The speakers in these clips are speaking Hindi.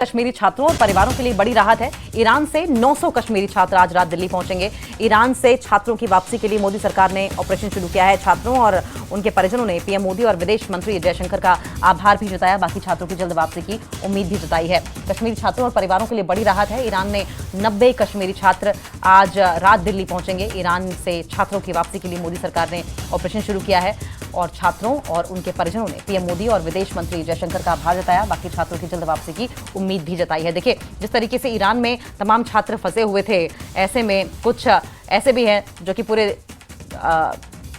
कश्मीरी छात्रों और परिवारों के लिए बड़ी राहत है। ईरान से 900 कश्मीरी छात्र आज रात दिल्ली पहुंचेंगे। ईरान से छात्रों की वापसी के लिए मोदी सरकार ने ऑपरेशन शुरू किया है। छात्रों और उनके परिजनों ने पीएम मोदी और विदेश मंत्री जयशंकर का आभार भी जताया। बाकी छात्रों की जल्द वापसी की उम्मीद भी जताई है। कश्मीरी छात्रों और परिवारों के लिए बड़ी राहत है। ईरान ने 90 कश्मीरी छात्र आज रात दिल्ली पहुंचेंगे। ईरान से छात्रों की वापसी के लिए मोदी सरकार ने ऑपरेशन शुरू किया है और छात्रों और उनके परिजनों ने पीएम मोदी और विदेश मंत्री जयशंकर का आभार जताया। बाकी छात्रों की जल्द वापसी की उम्मीद भी जताई है। देखिए, जिस तरीके से ईरान में तमाम छात्र फंसे हुए थे, ऐसे में कुछ ऐसे भी हैं जो कि पूरे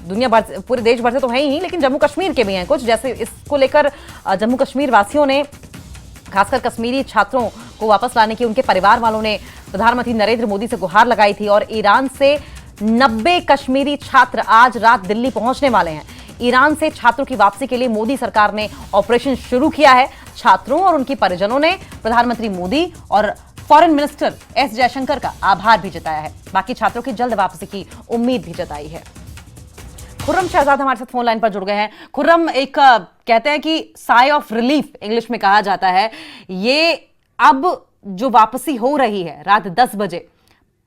दुनिया भर, पूरे देश भर से तो है ही, लेकिन जम्मू कश्मीर के भी हैं कुछ। जैसे इसको लेकर जम्मू कश्मीर वासियों ने, खासकर कश्मीरी छात्रों को वापस लाने की उनके परिवार वालों ने प्रधानमंत्री नरेंद्र मोदी से गुहार लगाई थी और ईरान से 90 कश्मीरी छात्र आज रात दिल्ली पहुंचने वाले हैं। ईरान से छात्रों की वापसी के लिए मोदी सरकार ने ऑपरेशन शुरू किया है। छात्रों और उनके परिजनों ने प्रधानमंत्री मोदी और फॉरेन मिनिस्टर एस जयशंकर का आभार भी जताया है। बाकी छात्रों की जल्द वापसी की उम्मीद भी जताई है। खुर्रम शहजाद हमारे साथ फोन लाइन पर जुड़ गए हैं। खुर्रम, एक कहते हैं कि साई ऑफ रिलीफ इंग्लिश में कहा जाता है, ये अब जो वापसी हो रही है रात 10 बजे,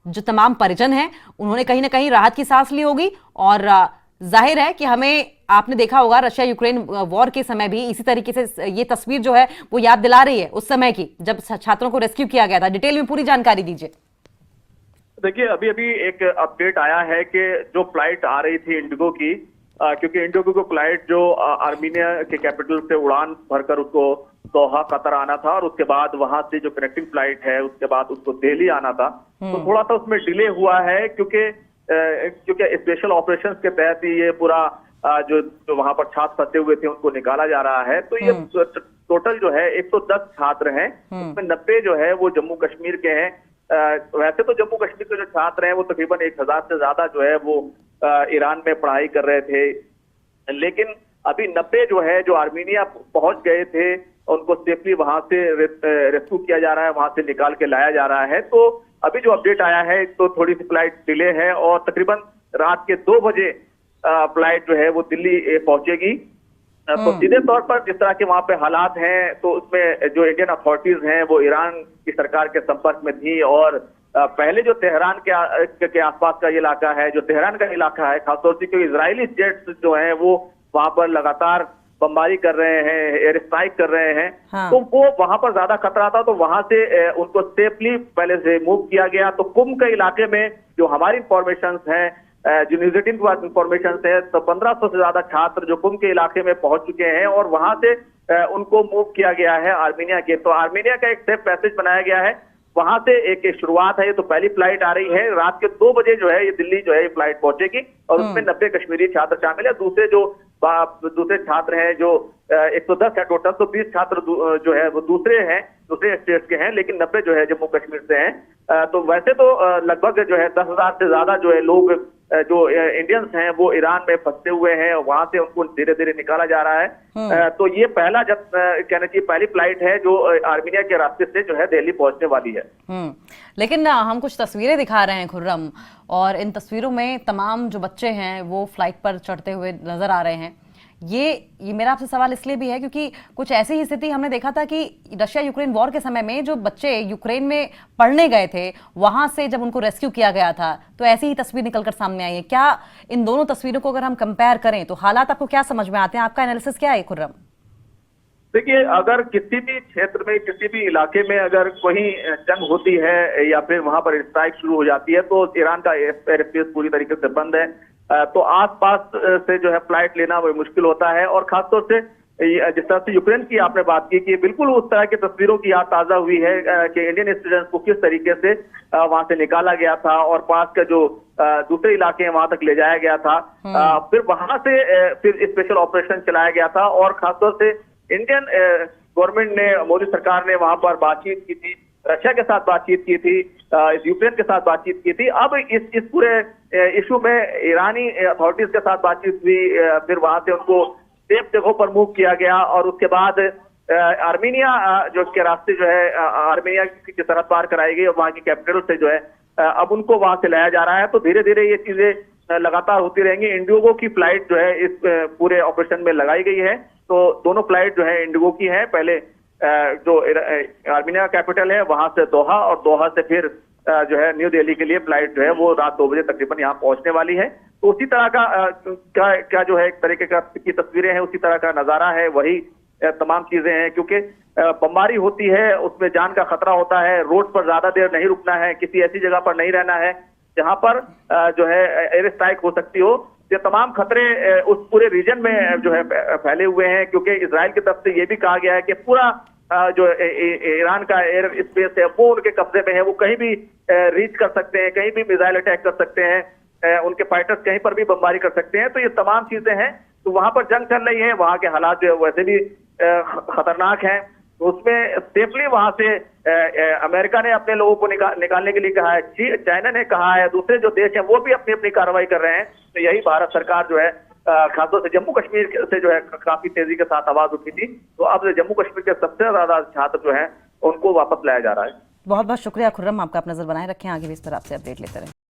जो तमाम परिजन हैं उन्होंने कहीं ना कहीं राहत की सांस ली होगी। और जाहिर है कि हमें, आपने देखा होगा रशिया यूक्रेन वॉर के समय भी इसी तरीके से ये तस्वीर जो है वो याद दिला रही है उस समय की, जब छात्रों को रेस्क्यू किया गया था। डिटेल में पूरी जानकारी दीजिए। देखिए, अभी अभी एक अपडेट आया है कि जो फ्लाइट आ रही थी इंडिगो की, क्योंकि इंडिगो को फ्लाइट जो आर्मीनिया के कैपिटल से उड़ान भरकर उसको दोहा कतर आना था और उसके बाद वहां से जो कनेक्टिंग फ्लाइट है उसके बाद उसको दिल्ली आना था, तो थोड़ा सा उसमें डिले हुआ है क्योंकि स्पेशल ऑपरेशंस के तहत ये पूरा जो वहां पर छात्र फंसे हुए थे उनको निकाला जा रहा है। तो ये टोटल जो है 110 छात्र हैं, उसमें 90 जो है वो जम्मू कश्मीर के हैं। वैसे तो जम्मू कश्मीर के जो छात्र हैं वो तकरीबन 1000 से ज्यादा जो है वो ईरान में पढ़ाई कर रहे थे, लेकिन अभी 90 जो है जो आर्मीनिया पहुंच गए थे उनको सेफली वहां से रेस्क्यू किया जा रहा है, वहां से निकाल के लाया जा रहा है। तो अभी जो अपडेट आया है तो थोड़ी सी फ्लाइट डिले है और तकरीबन रात के 2 बजे फ्लाइट जो है वो दिल्ली पहुंचेगी। तो सीधे तौर पर जिस तरह के वहां पे हालात हैं तो उसमें जो इंडियन अथॉरिटीज हैं वो ईरान की सरकार के संपर्क में थी और पहले जो तेहरान के आसपास का इलाका है, जो तेहरान का इलाका है, खासतौर से क्योंकि इजरायली जेट्स जो हैं वो वहां पर लगातार बमबारी कर रहे हैं, एयर स्ट्राइक कर रहे हैं। हाँ। तो वो वहां पर ज्यादा खतरा था, तो वहां से उनको सेफली पहले से मूव किया गया। तो कुंभ के इलाके में जो हमारी इंफॉर्मेशन है, जो न्यूज 18 के पास इंफॉर्मेशन है, तो 1500 से ज्यादा छात्र जो कुंभ के इलाके में पहुंच चुके हैं और वहां से उनको मूव किया गया है आर्मीनिया के। तो आर्मीनिया का एक सेफ पैसेज बनाया गया है, वहां से एक शुरुआत है। ये तो पहली फ्लाइट आ रही है रात के 2 बजे जो है ये दिल्ली जो है ये फ्लाइट पहुंचेगी और उसमें 90 कश्मीरी छात्र शामिल है। दूसरे छात्र हैं जो 110 है टोटल, तो 20 छात्र जो है वो दूसरे स्टेट के हैं, लेकिन 90 जो है जम्मू कश्मीर से हैं। तो वैसे तो लगभग जो है 10,000 से ज्यादा जो है लोग जो इंडियंस हैं वो ईरान में फंसे हुए हैं, वहां से उनको धीरे धीरे निकाला जा रहा है। तो ये पहला कहना चाहिए पहली फ्लाइट है जो आर्मीनिया के रास्ते से जो है दिल्ली पहुंचने वाली है। लेकिन हम कुछ तस्वीरें दिखा रहे हैं खुर्रम, और इन तस्वीरों में तमाम जो बच्चे हैं वो फ्लाइट पर चढ़ते हुए नजर आ रहे हैं। ये मेरा आपसे सवाल इसलिए भी है क्योंकि कुछ ऐसी ही स्थिति हमने देखा था कि रशिया यूक्रेन वॉर के समय में जो बच्चे यूक्रेन में पढ़ने गए थे, वहां से जब उनको रेस्क्यू किया गया था तो ऐसी ही तस्वीर निकलकर सामने आई है। क्या इन दोनों तस्वीरों को अगर हम कंपेयर करें तो हालात आपको क्या समझ में आते हैं? आपका एनालिसिस क्या है खुर्रम? देखिए, अगर किसी भी क्षेत्र में, किसी भी इलाके में अगर कोई जंग होती है या फिर वहां पर स्ट्राइक शुरू हो जाती है तो ईरान का एयर स्पेस पूरी तरीके से बंद है। तो आसपास से जो है फ्लाइट लेना वो मुश्किल होता है। और खासतौर से जिस तरह से यूक्रेन की आपने बात की कि बिल्कुल उस तरह की तस्वीरों की याद ताजा हुई है कि इंडियन स्टूडेंट्स को किस तरीके से वहां से निकाला गया था और पास का जो दूसरे इलाके हैं वहां तक ले जाया गया था। फिर वहां से फिर स्पेशल ऑपरेशन चलाया गया था और खासतौर से इंडियन गवर्नमेंट ने, मोदी सरकार ने वहां पर बातचीत की थी, रशिया के साथ बातचीत की थी, यूक्रेन के साथ बातचीत की थी। अब इस पूरे इशू में ईरानी अथॉरिटीज के साथ बातचीत हुई, फिर वहां से उनको सेफ जगहों पर मूव किया गया और उसके बाद आर्मीनिया जो के रास्ते जो है आर्मीनिया की सरहद पार कराई गई और वहां की कैपिटल से जो है अब उनको वहां से लाया जा रहा है। तो धीरे धीरे ये चीजें लगातार होती रहेंगी। इंडिगो की फ्लाइट जो है इस पूरे ऑपरेशन में लगाई गई है, तो दोनों फ्लाइट जो है इंडिगो की है। पहले जो आर्मीनिया कैपिटल है वहां से दोहा, और दोहा से फिर जो है न्यू दिल्ली के लिए फ्लाइट जो है वो रात 2 बजे तकरीबन यहाँ पहुंचने वाली है। तो उसी तरह का जो है एक तरीके की तस्वीरें हैं, उसी तरह का नजारा है, वही तमाम चीजें हैं। क्योंकि बमबारी होती है, उसमें जान का खतरा होता है, रोड पर ज्यादा देर नहीं रुकना है, किसी ऐसी जगह पर नहीं रहना है जहां पर जो है एयर स्ट्राइक हो सकती हो। ये तमाम खतरे उस पूरे रीजन में जो है फैले हुए हैं, क्योंकि इजराइल की तरफ से ये भी कहा गया है कि पूरा जो ईरान का एयर स्पेस है वो उनके कब्जे में है, वो कहीं भी रीच कर सकते हैं, कहीं भी मिसाइल अटैक कर सकते हैं, उनके फाइटर्स कहीं पर भी बमबारी कर सकते हैं। तो ये तमाम चीजें हैं। तो वहां पर जंग चल रही है, वहां के हालात जो है वैसे भी खतरनाक हैं। तो उसमें सेफली वहां से अमेरिका ने अपने लोगों को निकालने के लिए कहा है, चाइना ने कहा है, दूसरे जो देश हैं वो भी अपनी अपनी कार्रवाई कर रहे हैं। तो यही भारत सरकार जो है खासतौर से जम्मू कश्मीर से जो है काफी तेजी के साथ आवाज उठी थी। तो अब जम्मू कश्मीर के सबसे ज्यादा छात्र जो है उनको वापस लाया जा रहा है। बहुत बहुत शुक्रिया खुर्रम, आपका आप नजर बनाए रखें, आगे भी इस तरह आपसे अपडेट लेते रहें।